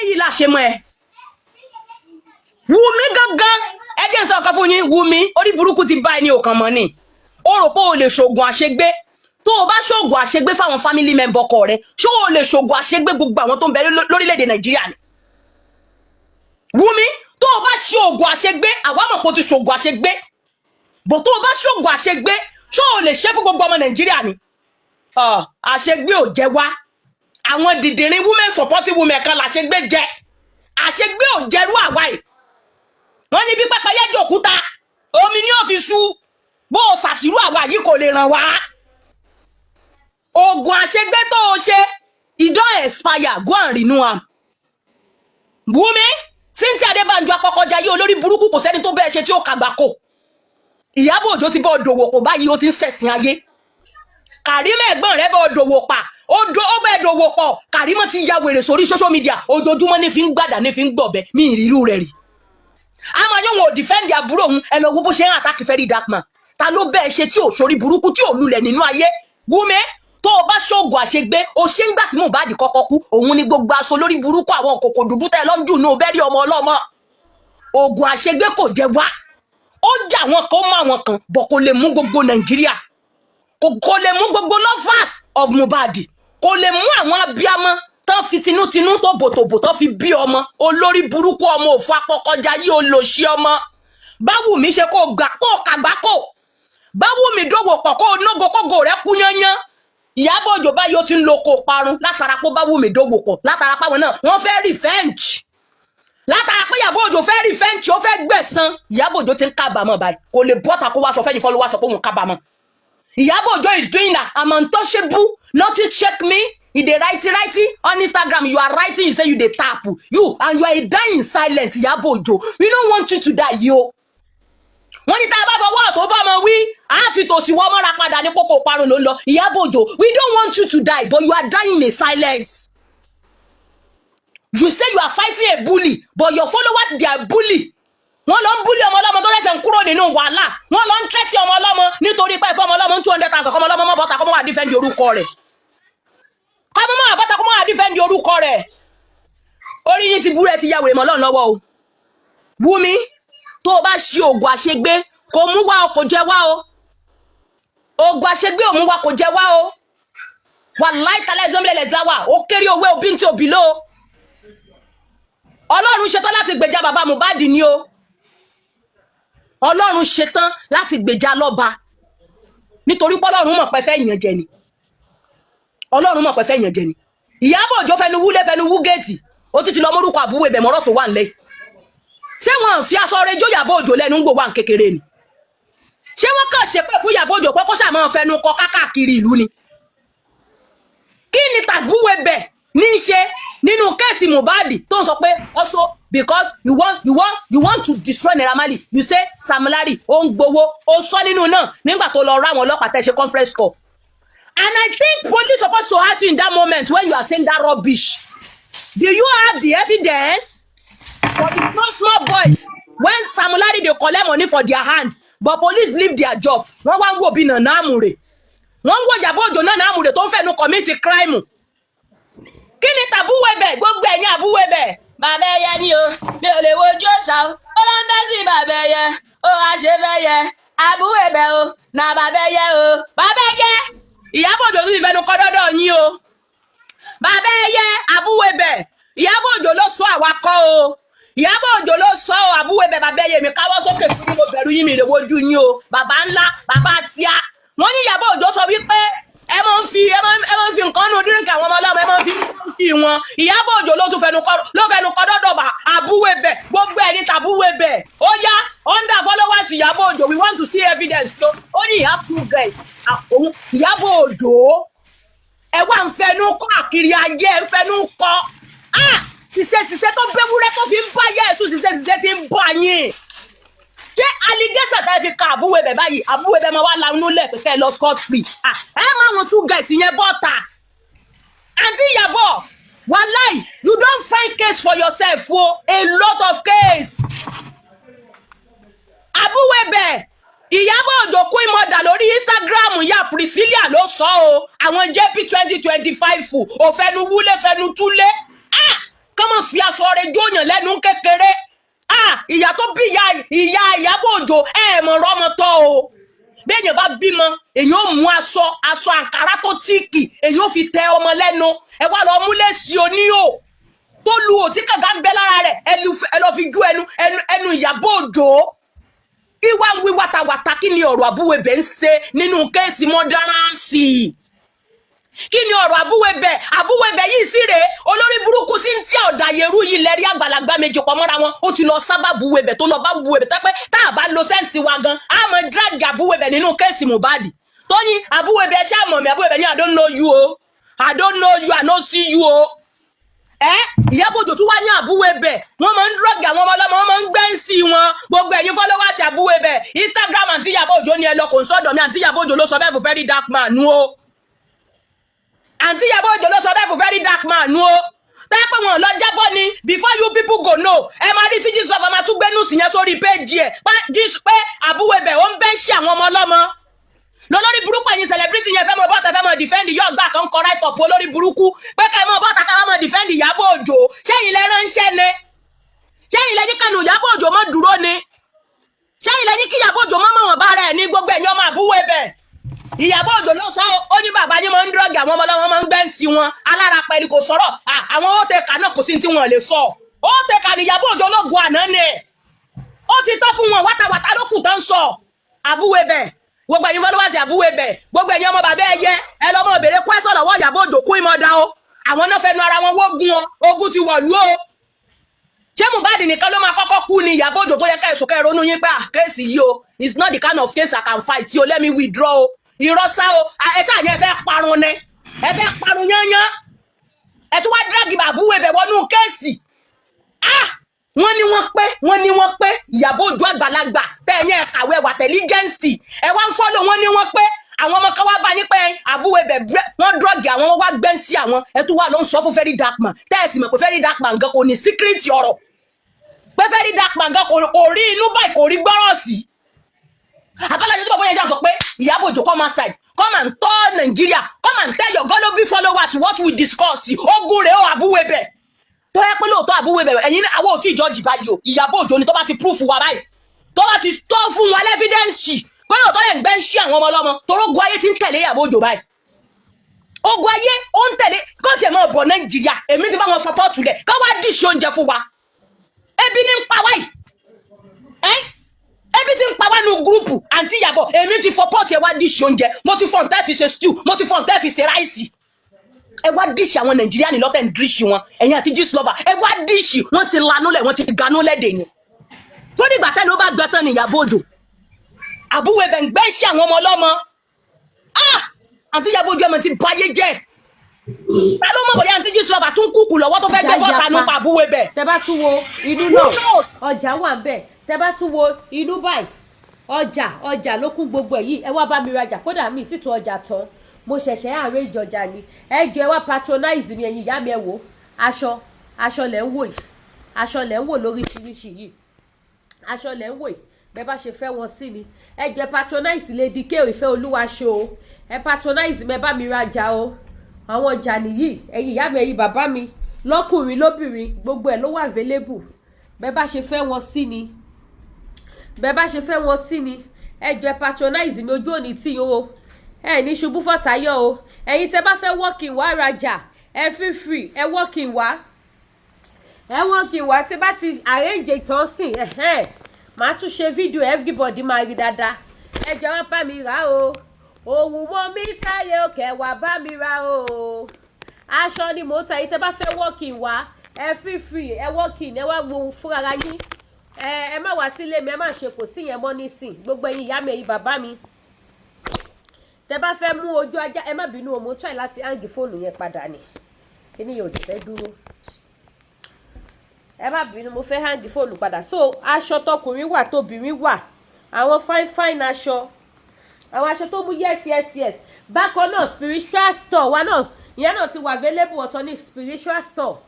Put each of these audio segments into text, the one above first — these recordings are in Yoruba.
yìí la ṣe mọ́ ẹ Wùmí gangan ẹ jẹ́ n sọ kan fún yín Wùmí orí burúkú ti bá ẹni òkan mọ́ ni ó rò pé o lè ṣògùn àṣegbé tó o bá ṣògùn àṣegbé fáwọn family member ọkọ rẹ ṣó o lè ṣògùn àṣegbé gbogbo àwọn tó ń bẹ lórílẹ̀-èdè Nàìjíríà ni Wùmí tó o bá ṣògùn àṣegbé àwa mọ̀ pé o ti ṣògùn àṣegbé bó tó o bá ṣògùn àṣegbé ṣó o lè ṣe fún gbogbo ọmọ Nàìjíríà ni àṣegbé ò jẹ wá àwọn dìdìrín women supporting women kan làṣegbé jẹ àṣegbé ò jẹrú àwa yìí wọ́n ní bí pẹ́pẹ́yẹ jòkúta omi ní òfìsú bó o ṣàṣírò àwa yìí kò lè ràn wá oògùn àṣegbé tó o ṣe it don expire go and renew am Wùmí Cynthia Adébánjọ apọkọjayé olórí burúkú kò sẹ́ni tó bẹ́ẹ̀ ṣe tí ó kàgbákò Ìyábọ̀ Òjó ti bọ́ dòwò pọ̀ báyìí ó ti ń ṣẹ̀sìn ayé Kàrímọ̀ ẹ̀gbọ́n rẹ̀ bọ́ dòwò pa ó bẹ́ẹ̀ dòwò pọ̀ Kàrímọ̀ ti ya wèrè sórí social media ojoojúmọ́ ní fi ń gbàdá ní fi ń gbọ̀bẹ mi ìrírú rẹ̀ rí àmọ́ yóò wọ́n defend àbúrò òun ẹ lọ wo bó ṣe ń attack very dark man ta ló bẹ́ẹ̀ ṣe tí ò sórí burúkú tí ò lulẹ̀ nínú ayé Wùmí tó o bá ṣògùn àṣegbé o ṣe ń gbà tí Mohbad kọ́kọ́ kú òun ni gbogbo aṣọ lórí burúkú àwọn kòkò dúdú tẹ́ lọ́njù ní obẹ́rí ọmọ ọlọ́mọ oògùn àṣegbé kò jẹ wá ó jà wọn kan ó má wọn kan bọ̀ kò lè mú gbogbo Nàìjíríà kò lè mú gbogbo lovers of Mohbad kò lè mú àwọn abiyamọ tán fi tinútinú tó bòtòbò tán fi bí ọmọ olórí burúkú ọmọ òfò apọkọjayé olòṣì ọmọ báwo mi ṣe kó gbà kó kàgbákò báwo mi dòwò pọ̀ kó nógo kógo rẹ̀ kú yányán Ìyábọ̀ Òjó báyìí ó ti ń lo kó parun látara pé báwo mi dòwò pọ̀ látara páwọn náà wọ́n fẹ́ revenge látara pé Ìyábọ̀ Òjó fẹ́ revenge ó fẹ́ gbẹ̀san Ìyábọ̀ Òjó ti ń kábàámọ̀ báyìí kò lè bọ́ta kó wá sọ fẹ́ni fọ́lọ́wọ́ sọ pé òun kábàámọ̀ Ìyábọ̀ Òjó is doing that I'm untouchable nothing check me he dey writing on Instagram you are writing you say you dey tap you and you are dying silent Ìyábọ̀ Òjó we don't want you to die yo wọ́n ní tá a bá fọwọ́ tó bá ọmọ wí a fi tòsí wọ́n mọ́ra padà ní kókó parun ló ń lọ Ìyábọ̀ Òjó we don't want you to die but you are dying in silence you say you are fighting a bully but your followers they are bully wọ́n lọ ń bully ọmọ ọlọ́mọ tó lẹ́sẹ̀ ń kúrò nínú wàhálà wọ́n lọ ń threaten ọmọ ọlọ́mọ nítorí pé fọmọ ọlọ́mọ 200,000 kọmọ ọlọ́mọ mọ́ bọ́ta kọmọ wà defend orúkọ rẹ̀ kọmọ mọ́ bọ́ta kọmọ wà defend orúkọ rẹ̀ orí yín ti búrẹ́ ti yàwèrè mọ́ lọ́n lọ́wọ́ o Wùmí tó o bá ṣe oògùn àṣegbé kò mú wá o kò jẹ wá o oògùn àṣegbé ò mú wá kò jẹ wá o wàláì tálẹ́ ìzọ́mílẹ̀ lẹ́sìláwà ó kéré owó òbí tí òbí ló Ọlọ́run ṣetán láti gbèjà bàbá Mohbad ni o Ọlọ́run ṣetán láti gbèjà lọ́ba nítorí pé Ọlọ́run mọ̀ pé fẹ́ yàn jẹ ni Ọlọ́run mọ̀ pé fẹ́ yàn jẹ ni Ìyábọ̀ Òjó fẹnu wúlé fẹnu wú géètì ó ti lọ mórúkọ àbúwò ibẹ̀ mọ́rọ̀ tó wà nílẹ̀ ṣé wọ́n fi aṣọ rẹ̀ jó Ìyábọ̀ Òjó lẹ́nu gbogbo à ń kékeré ni ṣé wọ́n kàn ṣe pé fún Ìyábọ̀ Òjó pé kó ṣáà máa fẹnu kọ káàkiri ìlú ni kí ni tàbúwò ibẹ̀ ní í ṣe nínú kéèsì Mohbad tó ń sọ pé also because you want to destroy Naira Marley you say Sam Larry ó ń gbowó ó sọ nínú náà nígbà tó lọ rá àwọn ọlọ́pàá tẹ́ ṣe conference call and I think police supposed to ask you in that moment when you are saying that rubbish do you have the evidence for the small boys when Sam Larry dey collect money for their hand but police leave their job wọ́n wá ń wò bí Nana Amure wọ́n ń wò Ìyábọ̀ Òjó Nana Amure tó ń fẹ́nu commit crime kí ni tàbúwẹ̀bẹ̀ gbogbo ẹ̀yìn àbúwẹ̀bẹ̀ bàbá ẹyẹ ni o mi ò lè wojú ọ̀sà o ó lọ ń bẹ́ sí bàbá ẹyẹ ó wá ṣe fẹ́ yẹ àbúwẹ̀bẹ̀ o na bàbá ẹyẹ o bàbá ẹyẹ Ìyábọ̀ Òjó ti fẹnu kọ́ dọ́dọ̀ yín o bàbá ẹyẹ àbúwẹ̀bẹ̀ Ìyábọ̀ Òjó ló sọ àwakọ́ o Ìyábọ̀ Òjó ló sọ àbúwẹ̀bẹ̀ bàbá ẹyẹ mi káwọ́ sókè fún mi mo bẹ̀rù yín mi lè wojú yín o bàbá ńlá bàbá tíá wọ́n ní Ìyábọ̀ Òjó sọ wípé ẹ máa ń fi nǹkan nù dírínkì àwọn ọmọ ọlọ́mọ ẹ máa ń fi wọn Ìyábọ̀ Òjó ló tún fẹnu kọ dọ́dọ̀ àbúwẹ̀bẹ̀ gbogbo ẹni tàbúwẹ̀bẹ̀ ó yá under followers Ìyábọ̀ Òjó we want to see evidence so only you have 2 guys Ìyábọ̀ Òjó ẹ wá ń fẹnu kọ àkiri ayé ẹ ń fẹnu kọ ṣiṣẹ́ tó bẹ́wúrẹ́ tó fi ń bá yẹ́ ẹ̀sùn ṣiṣẹ́ ti ń bá yín ṣé allegation tẹ́ fi ka àbúwẹ̀bẹ̀ báyìí àbúwẹ̀bẹ̀ máa wá lanú lẹ̀ pé kẹ́ ẹ lọ scot free ẹ máa wọn 2 guys yẹn bọ́ta àǹtí Ìyábọ̀ wàláì you don find case for yourself o a lot of case àbúwẹ̀bẹ̀ Ìyábọ̀ Òjó kú ìmọ̀dà lórí Instagram ya Priscilla ló sọ o àwọn JP 2025 òfẹnu wúlé fẹnu túlé kọ́mọ̀ fi aṣọ sọ̀rọ̀ jóyàn lẹ́nu kékeré ìyá tó bí ìyá Iyabo Ojo mọ̀ rọ́mọ tọ́ o béèyàn bá bímọ èyàn ò mú aṣọ àǹkárá tó tíìkì èyàn ò fi tẹ ọmọ lẹ́nu ẹ wá lọ mú lẹ́sí oníhò tó lu òtí kànga ń bẹ lára rẹ̀ ẹ lọ fi ju ẹnu Iyabo Ojo ìwà ń wí wàtàwàtà kí ni ọ̀rọ̀ àbúwẹ̀bẹ̀ ń ṣe nínú kéèsì mọ́dárànsì kí ni ọ̀rọ̀ àbúwẹ̀bẹ̀ yìí sí rèé olórí burúkú sí ń tí ọ̀dàyẹrú yìí lẹ́rí àgbàlagbà méjì pọ̀ mọ́ra wọn ó ti lọ sábà àbúwẹ̀bẹ̀ tó lọ bá àbúwẹ̀bẹ̀ tẹ́pẹ́ tá a bá lo sẹ́ǹsì wa gan a mọ̀ drag àbúwẹ̀bẹ̀ nínú kéèsì Mohbad Tóyìn àbúwẹ̀bẹ̀ ṣáà mọ̀ mi àbúwẹ̀bẹ̀ ní I don't know you o I don't know you I no see you o Iyabo Ojo tún wá ní àbúwẹ̀bẹ̀ wọ́n máa ń drug àwọn ọmọ ọlọ́mọ wọ́n máa ń gbẹ́ǹsì wọn gbogbo ẹ̀yin followers àbúwẹ̀bẹ̀ Instagram àǹtí Iyabo Ojo ni ẹ lọ kò ń sọ́dọ̀ mi àǹtí Iyabo Ojo ló sọ bẹ́ẹ̀ fún very dark man nu o àǹtí Iyabo Ojo ló sọ bẹ́ẹ̀ fún very dark man nu o tẹ́ pé wọn lọ jábọ́ ni before you people go know ẹ máa rí tí Jesus lọ́ba máa tún gbẹ́nu sí yẹn sórí péjì ẹ̀ pé àbúwẹ̀bẹ̀ ó ń bẹ́ǹsì àwọn ọmọ ọlọ́mọ lọ́lórí burúkú ẹ̀yin celebrity yẹn fẹ́ mọ bọ́ta fẹ́ mọ defend yóò gbà kan kọ right up olórí burúkú pé ká mọ bọ́ta ká mọ defend Iyabo Ojo ṣẹ́yìn lẹ ránṣẹ́ ni ṣẹ́yìn lẹ ní kánú Iyabo Ojo mọ́ dúró ni ṣẹ́yìn lẹ ní kí Iyabo Ojo mọ́ wọn bá rẹ̀ ní gbogbo ẹ̀yin ọmọ àbúwẹ̀bẹ̀ Iyabo Ojo ló sọ ó ní bàbá yín máa ń dúrọ́gì àwọn ọmọ ọlọ́wọ́ máa ń gbẹ́ǹsì wọn alára pẹ̀lú kò sọ̀rọ̀ àwọn ó tẹ̀ka náà kò sí tí wọ́n lè sọ ó tẹ̀ka ní Iyabo Ojo lógun àná ni ó ti tọ́ fún wọn wátawàtá ló kù tán sọ àbúwẹ̀bẹ̀ gbogbo ẹ̀yin followers àbúwẹ̀bẹ̀ gbogbo ẹ̀yin ọmọ bàbá ẹyẹ ẹ lọ́mọ òbèrè kwẹ́sọ̀ lọ́wọ́ Iyabo Ojo kú ìmọ̀dá o àwọn náà fẹnu ara wọn wógun o ogun ti wọ̀lú o ṣé Mohbad nìkan ló máa kọ́kọ́ kú ni Iyabo Ojo tó yẹ ká ẹ̀sùn kẹrọnú yín pé kéèsì yìí o it's not the kind of case I can fight o let me withdraw o ìrọ́sá o ẹ ṣáà yẹn fẹ́ parun ni ẹ fẹ́ parun yányán ẹ tún wá dráàgì àbúwẹ̀bẹ̀ wọnú kéèsì wọ́n ní wọ́n pé Iyabo Ojo àgbàlagbà tẹ̀yìn ẹ̀kàwé wà tẹ̀lígẹ́ǹsì ẹ wá ń fọ́lọ̀ wọ́n ní wọ́n pé àwọn ọmọ kan wá bá ní pé àbúwẹ̀bẹ̀ wọ́n dọ́ọ̀gì àwọn wá gbẹ́ǹsì àwọn ẹ tún wà ló ń sọ fún very dark man tẹ́ẹ̀sì mọ̀ pé very dark man gan kò ní síkírìtì ọ̀rọ̀ pé very dark man gan kò rí inú báyìí kò rí gbọ́rọ̀ sí abálájọ tó bá bóyá ṣáà sọ pé Iyabo Ojo come outside come and tell Nigeria come and tell your gullible followers what we discuss ogun rèé o àbúwẹ̀bẹ̀ tó yẹ pé lóòótọ́ àbúwẹ̀bẹ̀ ẹ̀yin àwọn ò tí ì jọ́ọ̀jì báyìí o Iyabo Ojo ni tó bá ti proof wa báyìí tó bá ti tọ́ fún wa lẹ́fídẹ́ǹsì pé lóòótọ́ lè gbẹ́ ń ṣí àwọn ọmọ ọlọ́mọ torí ogun ayé ti ń tẹ̀lé Iyabo Ojo báyìí ogun ayé ó ń tẹ̀lé kó tiẹ̀ máa bọ̀ Nàìjíríà èmi ti bá wọn sọpọ́ọ̀tù lẹ̀ ká wá díṣì oúnjẹ fún wa ebi ní ń pa wáyìí ebi ti ń pa wá nu gúrùpù àǹtí Iyabo èmi ti sọpọ́ọ̀tù ẹ wá díṣì oúnjẹ mo ti fọ̀n tẹ́ fi ṣe stew mo ti fọ̀n tẹ́ fi ṣe ráìsì ẹ wá díṣì àwọn Nàìjíríà ní lọ́tẹ̀ ń díṣì wọn ẹ̀yin àti Jesus lover ẹ wá díṣì wọ́n ti lanú lẹ̀ wọ́n ti ganú lẹ́dẹ̀ ni tó dìgbà tẹ́lẹ̀ ó bá gbẹ tán ní Iyabo Ojo àbúwẹ̀bẹ̀ ń gbẹ́ ṣí àwọn ọmọ ọlọ́mọ àǹtí Iyabo Ojo ọmọ ti báyé jẹ́ ta ló mọ̀ bóyá àǹtí Jesus lover tún kúkú lọ́wọ́ tó fẹ́ gbé bọ́ta nípa àbúwẹ̀bẹ̀. tẹ bá tún wo inú náà ọjà wà ń bẹ tẹ bá tún wo inú báyìí ọjà ló kún gbogbo ẹ yìí ẹ wá bá mi rajà kódà mi títún ọjà tán mo ṣẹ̀ṣẹ̀ àárẹ̀ ìjọjà ni ẹ jọ ẹ wá patronize mi ẹ̀yin ìyá mi ẹ wò aṣọ lẹ̀ ń wò yìí aṣọ lẹ̀ ń wò lóríṣiríṣi yìí aṣọ lẹ̀ ń wò yìí bẹ́ẹ̀ bá ṣe fẹ́ wọn sí ni ẹ jẹ́ patronize Lady K Ìfẹ́ Olúwa show o ẹ patronize mi ẹ bá mi rajà o àwọn ọjà nìyí ẹ̀yin ìyá mi ẹ̀yin bàbá mi lọ́kùnrin lóbìnrin gbogbo ẹ̀ ló wà available bẹ́ẹ̀ bá ṣe fẹ́ wọn sí ni ẹ jẹ́ patronize mi ojú òní tí o ẹ ní ṣubú fọ́tayọ̀ o ẹ̀yin tẹ́ bá fẹ́ walk-in wá rajà ẹ free ẹ walk-in wá tí bá ti arrange ìtàn sìn màá tún ṣe fídíò everybody máa rí dáadáa ẹ jẹ́ wá bá mi rà o òwú mo mi táyé òkè wá bá mi rà o aṣọ ni mò ń ta ẹ̀yin tẹ́ bá fẹ́ walk-in wá ẹ free ẹ walk-in ẹ wá wo fúnra yín ẹ má wá sílé mi ẹ má ṣe kò sí yẹn mọ́ nísìn gbogbo ẹ̀yin ìyá mi ẹ̀yin bàbá mi tẹ́ bá fẹ́ mú ojú ajá ẹ má bínú o mo try láti hangi fóònù yẹn padà ni kíní yóò fẹ́ dúró ẹ má bínú mo fẹ́ hangi fóònù padà so aṣọ tọkùnrin wà tóbìnrin wà àwọn fine aṣọ àwọn aṣọ tó mú yes bákan náà spiritual store wa náà ìyẹn náà ti wà available ọ̀tọ̀ ní spiritual store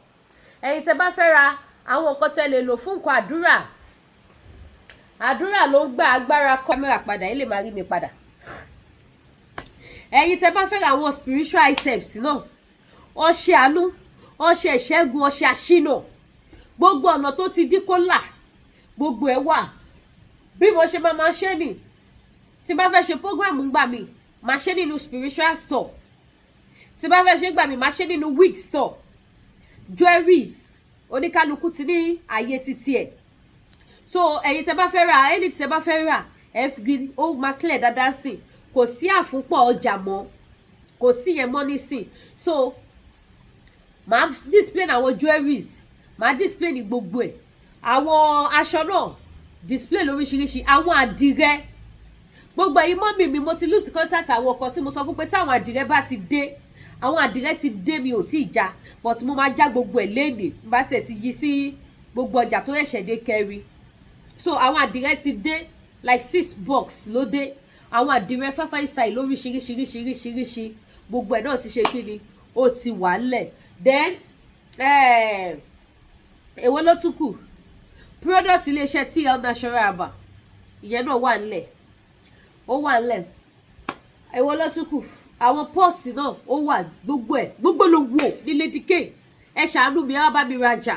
ẹ̀yin tẹ́ bá fẹ́ ra àwọn nǹkan tẹ́ lè lò fún nǹkan àdúrà ló ń gba agbára kámẹ́rà padà ẹ lè máa rí mi padà ẹ̀yin tẹ́ bá fẹ́ ra àwọn spiritual items náà ọṣẹ àánú ọṣẹ ìṣẹ́gun ọṣẹ àṣínà gbogbo ọ̀nà tó ti dí kó là gbogbo ẹ̀ wà bí mo ṣe máa ṣe nì tí bá fẹ́ ṣe program gbà mí máa ṣe nínú spiritual store tí bá fẹ́ ṣe gbà mí máa ṣe nínú wig store jewelries oníkálukú ti ní àyè títí ẹ̀ so ẹ̀yin tẹ́ bá fẹ́ rà ẹni tẹ́ bá fẹ́ rà ẹ fi ó máa clear dáadáa sí kò sí àfúnpọ̀ ọjà mọ́ kò sí yẹn mọ́ nísìn so màá display àwọn jewelries màá display ní gbogbo ẹ̀ àwọn aṣọ náà display lóríṣiríṣi àwọn àdìrẹ gbogbo ẹ̀yin mọ́mì mi mo ti lose contact àwọn kan tí mo sọ fún pé táwọn àdìrẹ bá ti dé àwọn àdìrẹ ti dé mi ò tí ì já but mo máa já gbogbo ẹ̀ léèdè bá tẹ̀ ti yí sí gbogbo ọjà tó ṣẹ̀ṣẹ̀ dé kẹrin so àwọn àdìrẹ ti dé like 6 box ló dé àwọn àdìrẹ fáfáì style lóríṣiríṣiríṣiríṣiríṣi gbogbo ẹ̀ náà ti ṣe kí ni ó ti wà lẹ̀ then èwo ló tún kù product iléeṣẹ́ TL Natural Aba ìyẹn náà wà nílẹ̀ ó wà nílẹ̀ èwo ló tún kù àwọn pọ́ọ̀sì náà ó wà gbogbo ló wò ní Lady K ẹ ṣàánú mi ẹ bá mi rajà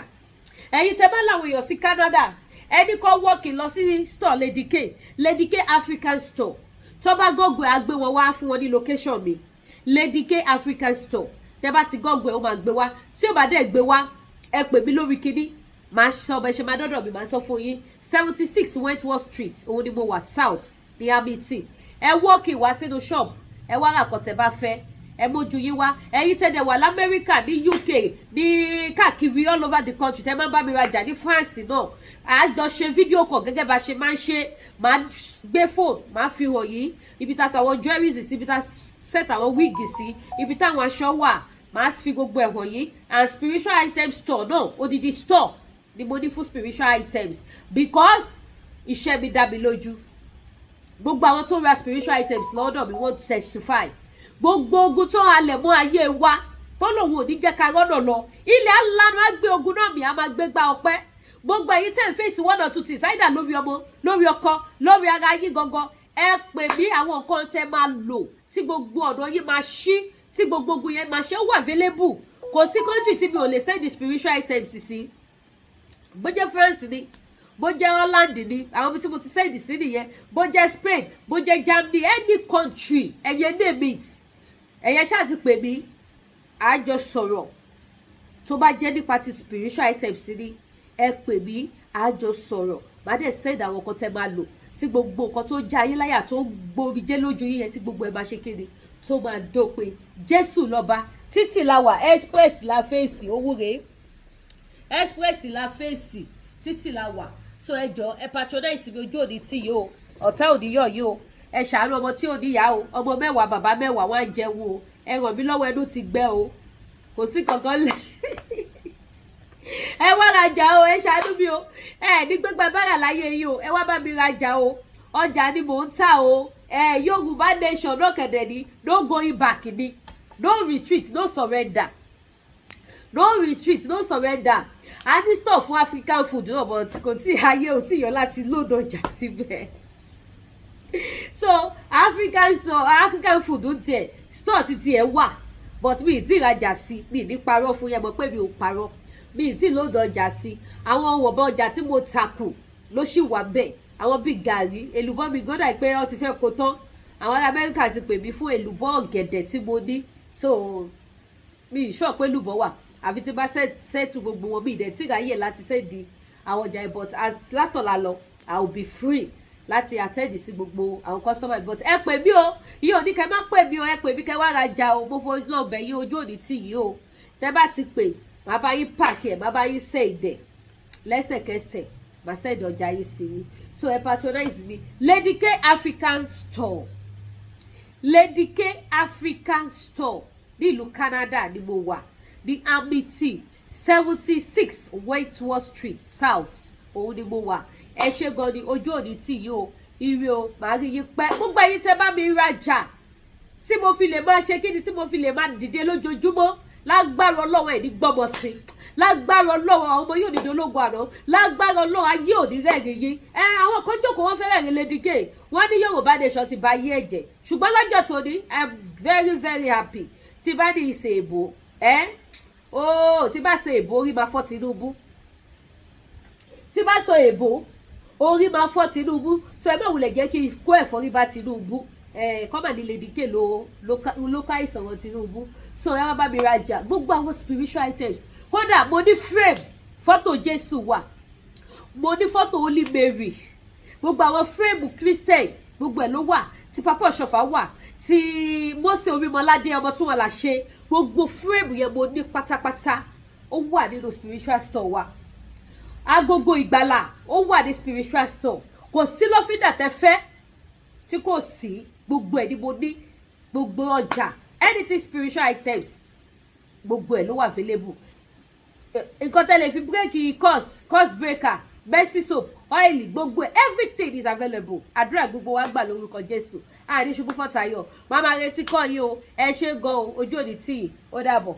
ẹ̀yin tẹ́ bá láwọn èèyàn sí Canada ẹni kọ́ wọ́ọ̀kì lọ sí store Lady K African store tó bá gọ́gùn ẹ̀ á gbé wọn wá fún wọn ní location mi Lady K African store tẹ́ bá ti gọ́gùn ẹ̀ ó máa gbé wá tí ó bá dẹ̀ gbé wá ẹ pè mí lórí kíní máa sọ ọbẹ̀ ṣe máa dọ́dọ̀ mi máa sọ fún yín 76 Wentworth Street òun ni mo wà south ní Hamilton ẹ wọ́ọ̀kì wá sínú shop ẹ wá rà kọ̀tẹ́ bá fẹ́ ẹ mójú yín wá ẹ̀yin tẹ́lẹ̀ wà lamẹ́ríkà ní UK ní káàkiri all over the country tẹ́ máa bá mi rajà ní France náà àjọ ṣe fídíò kan gẹ́gẹ́ bá ṣe máa ń ṣe máa gbé fóònù máa fi hàn yín ibi tá àwọn jewelries sí ibi tá set àwọn wíìgì sí ibi táwọn aṣọ wà máa fi gbogbo ẹ̀ hàn yín and spiritual items store náà odidi store ni mo ní fún spiritual items because iṣẹ́ mi dá mi lójú gbogbo àwọn tó ra spiritual items lọ́dọ̀ mi wọ́n testify gbogbo ogun tó halẹ̀ mọ́ ayé wa tó lòun ò ní jẹ́ ká rọ́nà lọ ilẹ̀ alánú á gbé ogun náà mi á máa gbé gbá ọpẹ́ gbogbo ẹ̀yin tẹ́ ń fèsì one or two things either lórí ọmọ lórí ọkọ lórí ara yín gangan ẹ pè mí àwọn nǹkan tẹ́ máa lò tí gbogbo ọ̀dọ̀ yín máa ṣí tí gbogbo ogun yẹn máa ṣe wà available kò sí country tí mi ò lè send the spiritual items sí bó jẹ́ France ni bó jẹ́ Holland ni àwọn ibi tí mo ti send sí nìyẹn bó jẹ́ Spain bó jẹ́ Germany any country ẹ̀yẹ name it ẹ̀yẹ ṣáà ti pè mí àjọ sọ̀rọ̀ tó bá jẹ́ nípa ti spiritual items ni ẹ pè mí àjọ sọ̀rọ̀ má dẹ̀ send àwọn nǹkan tẹ́ máa lò tí gbogbo nǹkan tó já ayé láyà tó gbomi jẹ́ lójú yín yẹn tí gbogbo ẹ̀ máa ṣe kéde tó máa dópin Jésù lọ́ba títì la wà express la fèsì owó rèé express la fèsì títì la wà so ẹ jọ ẹ patronize mi ojú òní tí yìí o ọ̀tá òní yọ̀ yìí o ẹ ṣàánú ọmọ tí ò níyà o ọmọ 10 bàbá 10 wá ń jẹun o ẹ ràn mí lọ́wọ́ ẹnu ti gbẹ o kò sí kankan lẹ̀ ẹ wá rajà o ẹ ṣàánú mi o ẹ ní gbégbá bára láyé yìí o ẹ wá bá mi rajà o ọjà ni mò ń tà o Yorùbá nation no kẹ̀dẹ̀ ni no going back ni no retreat no surrender no retreat no surrender a ní store fún African food náà but kò tí ayé ò tí yọ láti lóòdù ọjà síbẹ̀ so African food ń tiẹ̀ store ti tiẹ̀ wà but mi ì tí ìrajà sí mi ní parọ́ fún yẹn mọ̀ pé mi ò parọ́ mi ì tí lóòdù ọjà sí àwọn wọ̀bọ̀ ọjà tí mo takù ló sì wà bẹ́ẹ̀ àwọn bíi gàrí èlùbọ́ mi gbọ́dọ̀ pé ó ti fẹ́ kó tán àwọn ará Amẹ́ríkà ti pè mí fún èlùbọ́ ọ̀gẹ̀dẹ̀ tí mo ní so mi ì sọ pé èlùbọ́ wà àfi tí bá ṣètù gbogbo wọn bí ìdẹ̀ tí ìráyè láti ṣèdí àwọn ọjà but as látọ̀la lọ I will be free láti attend sí gbogbo àwọn customer but ẹ pè mí o yìí ò ní kẹ́ má pè mí o ẹ pè mí kẹ́ wá rajà o mo fojú náà bẹ̀ yín ojú òní tì yìí o tẹ́ bá ti pè má bá yín pààkì ẹ̀ má bá yín ṣe ìdẹ̀ lẹ́sẹ̀kẹsẹ̀ má ṣẹ̀dọ̀ ọjà yín sí yín so ẹ patronize mi Lady K African store Lady K African store nílùú Canada ni mo wà ní Hamilton 76 Wentworth Street South òun ni mo wà ẹ ṣe gan ni ojú òní tì yìí o ire o màá rí yín pẹ́ gbogbo ẹ̀yin tẹ́ bá mi rajà tí mo fi lè máa ṣe kí ni tí mo fi lè máa dìde lójoojúmọ́ lágbára Ọlọ́run ẹ̀ ní gbọ́mọ sí lágbára Ọlọ́run àwọn ọmọ yóò ní dológun àná lágbára Ọlọ́run ayé òní rẹ̀rìn yín àwọn kan jókòó wọ́n fẹ́rẹ̀ rìn Lady K wọ́n ní Yorùbá nation ti ba yé ẹ̀jẹ̀ ṣùgbọ́n lọ́jọ́ tòní I'm very very happy tí bá ní ìṣe èbò tí bá ṣe èbò orí máa fọ́ Tinubu tí bá sọ èbó orí máa fọ́ Tinubu, so ẹ má wulẹ̀ jẹ́ kí n kó ẹ̀fọ́rí bá Tinubu, kọ́mà ní Lady K ló ká ìsọ̀rọ̀ Tinubu, so ẹ wá bá mi rajà gbogbo àwọn spiritual items. Kódà mo ní frame fọ́tò Jésù wà, mo ní fọ́tò Holy Mary, gbogbo àwọn frame Christian gbogbo ẹ̀ ló wà, tí Papa Ọ̀ṣọ́fà wà, tí Mósè Orímọládé ọmọ tún wọn là ṣe, gbogbo frame yẹn mo ní pátápátá, ó wà nínú spiritual store wa. Agogo ìgbàlà ó wà ní spiritual store, kò sí lọ́fíńdà tẹ́ fẹ́ tí kò sí, gbogbo ẹ̀ ni mo ní, gbogbo ọjà anything spiritual items gbogbo ẹ̀ ló wà available. Nǹkan tẹ́lẹ̀ fi bírèkì course breaker, mercy soap, oil, gbogbo everything is available. Àdúrà gbogbo wa gbà lórúkọ Jésù. Àní ṣubú fọ́tayọ̀, màmá retí kọ́ yín o, ẹ ṣé gan o, ojú òní tì í, ó dàbọ̀.